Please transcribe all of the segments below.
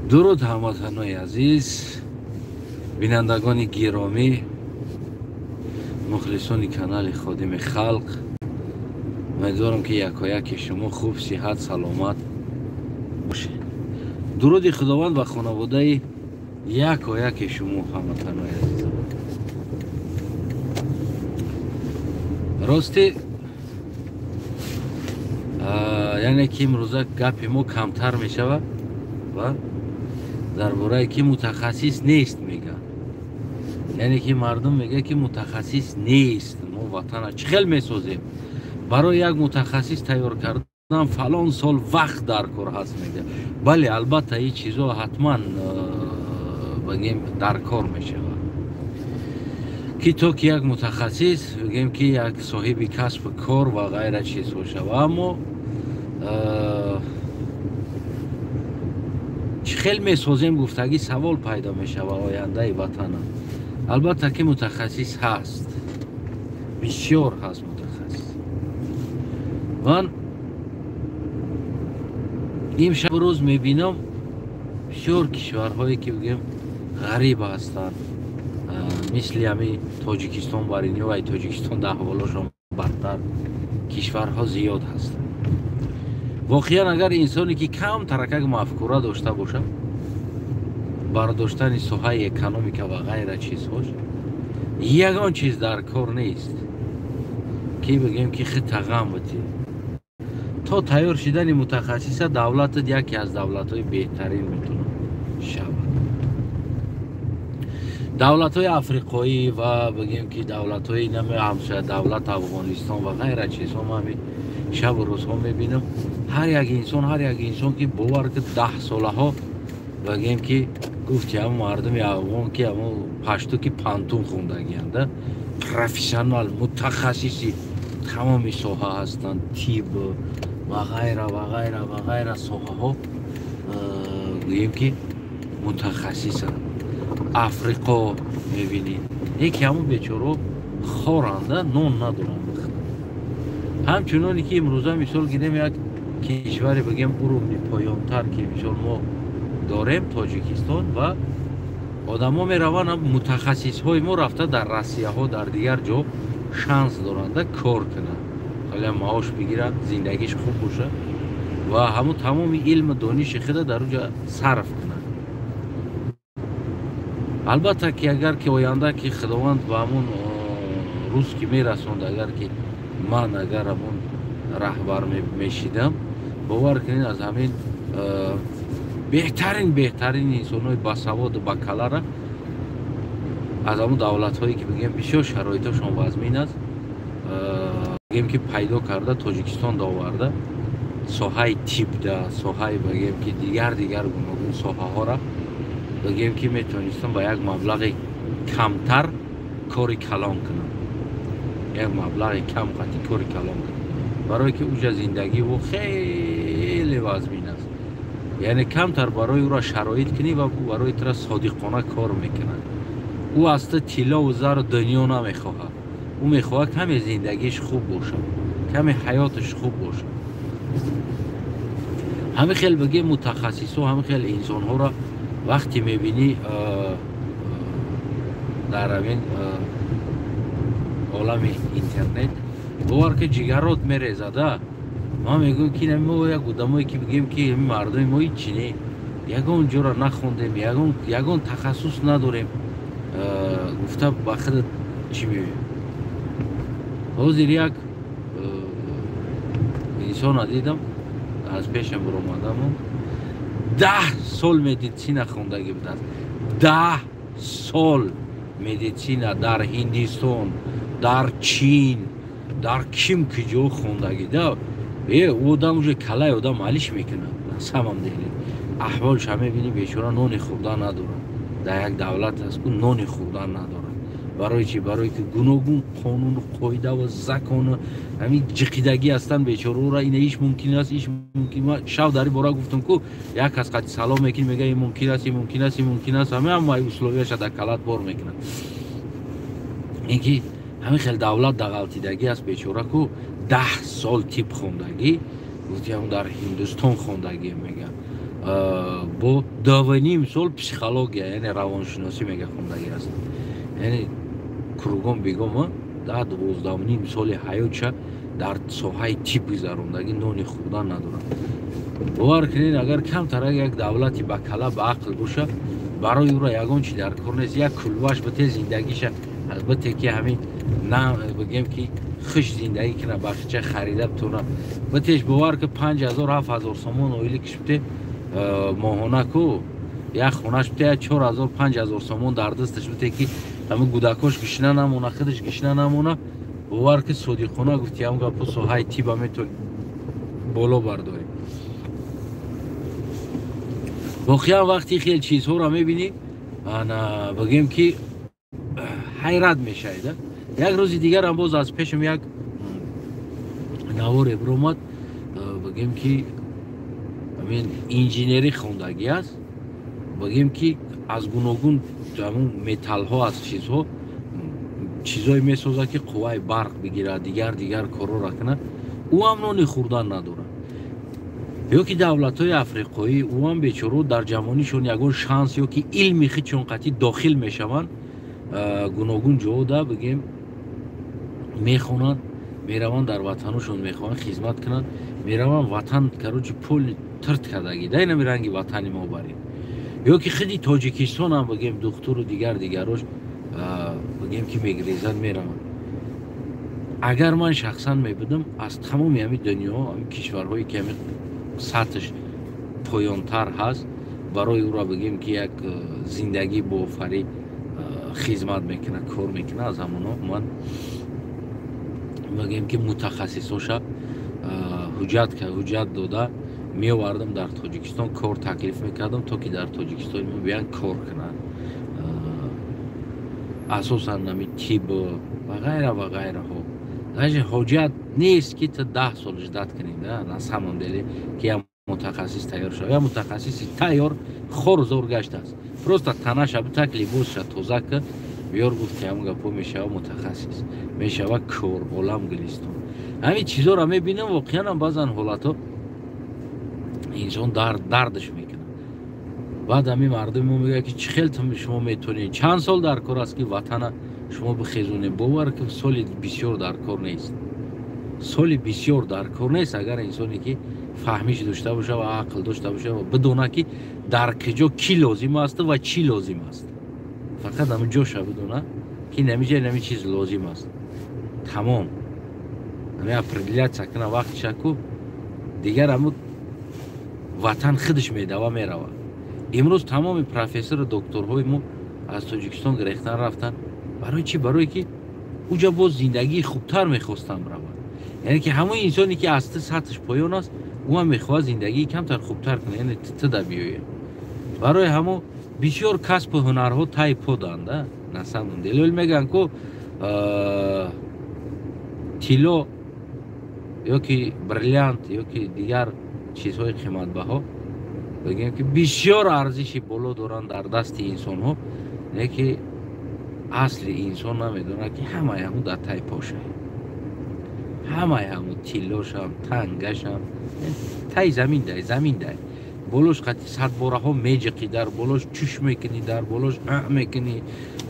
درود هموطنان عزیز، بینندگان گرامی، مخلصان کانال خادم خلق. امیدوارم که یکایک شما خوب، صحت، سلامت باشه. درود خداوند و خانواده یکایک شما هموطنان عزیز. راستی یعنی که امروزه گپ ما کمتر می شود و درباره که متخصص نیست میگن. یعنی که مردم میگه که متخصص نیست، ما وطن چه خیلی میسازیم، برای یک متخصص تیار کردن فلان سال وقت در کار هست میگه. بله البته این چیزا حتما بگیم در کار میشه که تو که یک متخصص بگیم که یک صاحب کسب کار و غیره چیز باشه. و اما چه خیلی میسازیم گفتگی سوال پیدا میشه و آینده وطن. البته که متخصص هست، بسیار هست متخصص. من این شب روز میبینم بسیار کشورهایی که بگیم غریب هستند، مثل همین تاجیکستان برینی و تاجیکستان ده حوالاشون بدتر کشورها زیاد هستند. واقعا اگر انسانی که کم ترکک مفکوره داشته باشه، برداشتن سوهای اکونومیک و غیره چیزهاش، یگان چیز در کار نیست که بگیم که خیلی تغم بودی. تا تیار شدن متخصص دولت یکی از دولت های بهترین میتونه شود. دولت های افریقایی و بگیم که دولت های همسایه دولت افغانستان و غیره چیزها ما شب و روزها میبینم هر یک انسان که باور که 10 ساله ها بگیم که گفتی هم مردم افغان که همون پشتو که پانتون خوندگی هنده، پروفیشنال متخصصی تمامی ساحه هستند، تیب و غیره ساحه ها بگیم که متخصص هستند. افریقا میبینید یکی همون بیچاره خورنده نون ندارن. همچنانی که امروزه مثال گیریم یک کشور بگیم ارومی پایانتر که مثال ما داریم تاجیکستان و آدم ها می روان، متخصص های ما رفته در روسیه ها در دیگر جا شانس دارنده کار کنن، خیلی معاش بگیرن، زندگیش خوب باشه و همون تمام علم دانش خود در اونجا صرف کنن. البته که اگر که آینده که خداوند به همون روز که می رسوند، اگر که من اگر همون رهبر میشیدم، باور کنین از همین بهترین انسان های باسواد بکالا را از همون دولت هایی که بگیم بسیار شرایطشان وزمین است بگیم که پیدا کرده تاجیکستان داورده، ساحه تیپ ده، ساحه بگیم که دیگر گوناگون ساحه ها را بگیم که میتونستم با یک مبلغ کمتر کاری کلان کنم، یک مبلغ کم قطعی کاری کلان کنم، برای که اوجا زندگی و خیلی وزمین است. یعنی کمتر برای او را شرایط کنی و برای تو را صادقانه کار میکنن. او اصلا طلا و زر دنیا نمیخواه، او میخواه کمی زندگیش خوب باشه، کمی حیاتش خوب باشه. همه خیلی بگه متخصص و همه خیلی انسان ها را وقتی میبینی در همین عالم اینترنت باور که جگرات میریزده. ما میگم که ما یک آدمایی که بگیم که مردم ما هیچی نه، یگان جا را نخوندیم، یگان تخصص نداریم، گفته بخیر چی میبینیم. حاضر یک انسان دیدم از پیشم برآمدم، 10 سال مدیسین خوندگی بود. 10 سال مدیسین در هندوستان، در چین، در کیم که جو خوندگی ده. او آدم اونجا کلای آدم مالیش میکنه. سمم دیگه احوالش همه بینی بیچاره نون خوردن ندارن. در یک دولت هست که نون خوردن ندارن. برای چی؟ برای که گوناگون قانون قاعده و زکان همین جقیدگی هستن بیچاره را. اینه ایش ممکن است، ایش ممکن. ما شب داری برای گفتم که یک از قد سلام میکنی میگه این ممکن است، این ممکن است، این ممکن است، همه هم اسلوبیش در کلات بار میکنن. اینکه همین خیلی دولت در غلطیدگی است بیچاره که 10 سال تیپ خوندگی گفتی همون در هندوستان خوندگی میگم با 2.5 سال پسیخولوژیا یعنی روانشناسی میگه خوندگی است. یعنی کروگان بیگم در 12.5 سال حیاتش در ساحه تیپ گذروندگی نون خوردن ندارم. باور کنید اگر کمتر یک دولتی با کلا با عقل باشه برای او را یگان چی در کار نیست. یک کلبش به زندگیش البته که همین نه بگیم که خوش زندگی کنه بخشش خریده بتونه بتیش باور که 5000 7000 سومون اویلی کشته ماهانه کو یک خونش بته 4000 5000 سومون در دستش بته که همه گودکاش گشنه نمونه خودش گشنه نمونه باور که صدیقانه گفتی هم گپ سوهای تیبا میتون بالا برداری. واقعا وقتی خیلی چیزها را میبینی انا بگیم که حیرت میشه. یک روز دیگر هم باز از پیشم یک نوار ابرومات بگیم که همین انجینری خوندگی است. بگیم که از گوناگون همون متال ها از چیزهای میسازه که قوای برق بگیره دیگر کارو را کنه. او هم نون خوردن نداره. یا که دولت های افریقایی او هم بیچاره در جوانیشون یگان شانس یا که علمی خیلی چون قطعی داخل میشوند گوناگون جوده بگیم میخونن میروان در وطنشون میخوان خدمت کنن میروان وطن کروچ پول ترد کردگی دای نمیرنگی وطنی ما بریم. یا که خیلی تاجیکستان هم بگیم دکتر و دیگرش بگیم که میگریزن میروان. اگر من شخصا میبودم از تمام همین دنیا همین کشورهایی که همین سطحش پایانتر هست برای او را بگیم که یک زندگی با فری خدمت میکنه کار میکنه از همونا من بگیم که متخصصاش حجت داده میآوردم در تاجیکستان کار تکلیف میکردم تا که در تاجیکستان بیان کار کنن اساسا نمی تیب و غیره ها حجت نیست که تا 10 سال جدت کنید نه سامان دلی که یا متخصص تیار شد یا متخصصی تیار خورزور گشت است پروستا تنش اب تکلیفش توزه که بیار گفت که همون گپو میشه متخصص میشه و کور عالم گلیستون همین چیزا را میبینم واقعا هم بعضن حالتا انسان دردش میکنه. بعد همین مردم میگه که چه خیلی شما میتونید چند سال در کار است که وطن شما بخیزونه باور که سالی بسیار در کار نیست. سالی بسیار در کار نیست اگر انسانی که فهمیش داشته باشه و عقل داشته باشه و بدونه که در کجا کی لازم است و چی لازم است. فقط همون جوش بدونه که نمی چیز لازم است. تمام. همین اپریلیت سکنه وقت شکو دیگر همون وطن خودش میده و میروه. امروز تمام پروفسور و دکترهای ما از تاجیکستان گریختن رفتن برای چی؟ برای که اونجا باز زندگی خوبتر میخواستم روند. یعنی که همون انسانی که از سطحش پایان است او هم میخواد زندگی کمتر خوبتر کنه یعنی تدا بیایه. برای همون بسیار کسب و هنرها تایپ دانده نسامون دلیل میگن که تیلو یا که بریلیانت یا که دیگر چیزهای قیمت بها بگیم که بسیار ارزشی بالا دارن در دست انسان ها نه که اصل انسان نمیدونه که همه همون در تای پاشه همه همون تیلوش هم تنگش هم تای زمین ده بولوش قطعی صد باره ها میجقی در بولوش چوش میکنی در بولوش میکنی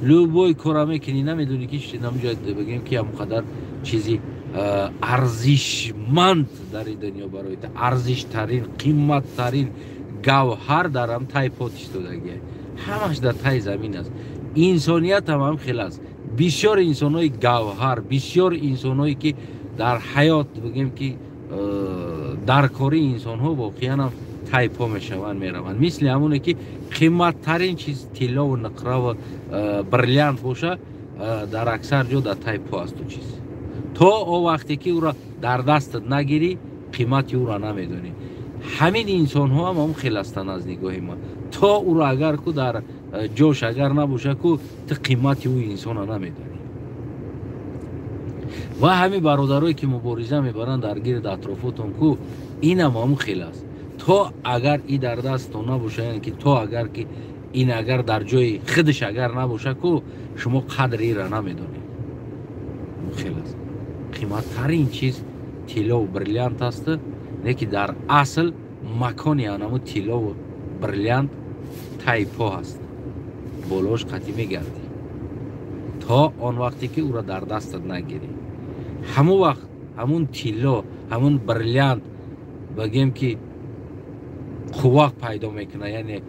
لوبوی کارا میکنی نمیدونی که چی نمیجاید بگیم که هم قدر چیزی ارزشمند در دنیا برای ارزش ترین قیمت ترین گوهر درم تای پاتش دادگیه همش در تای زمین است. انسانیت هم خیلی است. بسیار انسانای گوهر بسیار انسانایی که در حیات بگیم که در کاری انسان ها واقعا هم تای پا میشوند میروند مثل همونه که قیمت ترین چیز طلا و نقره و بریلیانت باشه در اکثر جا در تای پا است و چیز تا او وقتی که او را در دست نگیری قیمت او را نمیدونی. همین انسان ها هم خیلی هستند از نگاه ما تا او را اگر که در جوش اگر نباشه که تو قیمت او انسان را نمیدونی. و همین برادرایی که مبارزه میبرند در گرد اطرافتون که این هم خیلی است تا اگر این در دست نباشه یعنی که تا اگر که این اگر در جای خودش اگر نباشه که شما قدری را نمیدونی. خیلی است. قیمت ترین چیز طلا و بریلیانت است نه که در اصل مکانی انمو طلا و бриллиант тай по ҳаст, болош қатӣ мегардӣ то он вақте ки ӯро дар дастат нагирӣ. ҳамон вақт ҳамон тилло, ҳамон бриллиант бигем ки қувват пайдо мекунад, яъне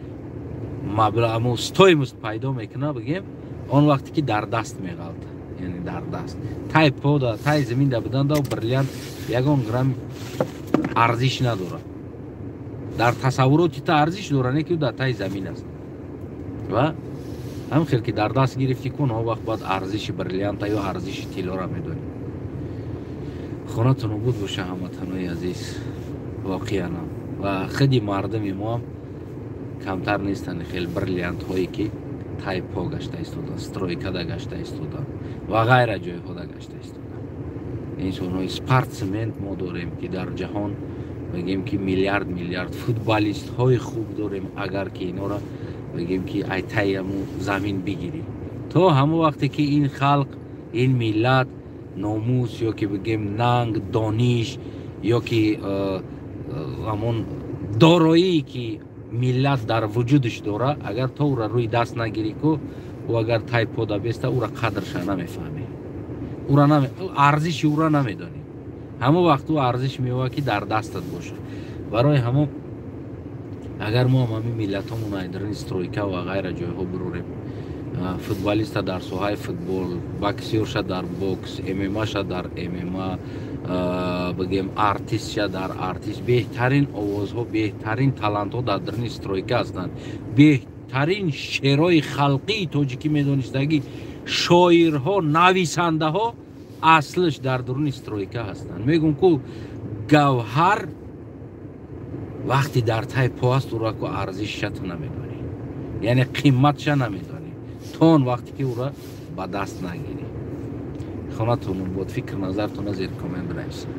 маблағ ҳамон стоимост пайдо мекунад, бигем он вақте ки дар даст меғалта, яъне дар даст. Тай пода, тай замин да буданда бриллиант ягон грамм арзиш надорад. дар тасаввуроти та арзиш дорад, не ки дар тай замин аст. Ва ҳам хел ки дар даст гирифтӣ кун, он вақт баъд арзиши бриллианта ё арзиши тиллора медонӣ. хонатон обод боша ҳамватанои азиз. воқеан ва хиди мардами мо ҳам камтар нестанд хел бриллиантҳое ки тай по гашта истоданд, стройкада гашта истоданд ва ғайра ҷойҳода гашта истоданд. инсонҳои спортсмен мо дорем ки дар ҷаҳон бигем ки миллиард футболистҳои хуб дорем. агар ки инора бигем ки ай тайаму замин бигирӣ, то ҳамон вақте ки ин халқ, ин миллат номус ё ки бигем нанг, дониш ё ки ҳамон дороие ки миллат дар вуҷудаш дора, агар то ӯра рӯи даст нагирӣ ку, ӯ агар тай пода беста ӯра қадрша намефаҳмӣ, арзиши ӯра намедонӣ. ҳамон вақт ӯ арзиш меёбад ки дар дастат бошад. барои ҳамон агар мо ҳам ҳамин миллатҳомон айдарани стройка ва ғайра ҷойҳо бирорем, футболиста дар соҳаи футбол, боксёрша дар бокс, ММАша дар ММА, бигем артистша дар артист, беҳтарин овозҳо, беҳтарин талантҳо дар даруни стройка ҳастанд. беҳтарин шеърои халқии тоҷикӣ медонистагӣ, шоирҳо, нависандаҳо аслаш дар даруни стройка ҳастанд. мегӯм ку гавҳар вақти дар тай по аст, ӯра ку арзишша ту намедонӣ, яъне қиматша намедонӣ, то он вақте ки ӯра ба даст нагирӣ. хонатон обод. фикр назартона зери комент бинависед.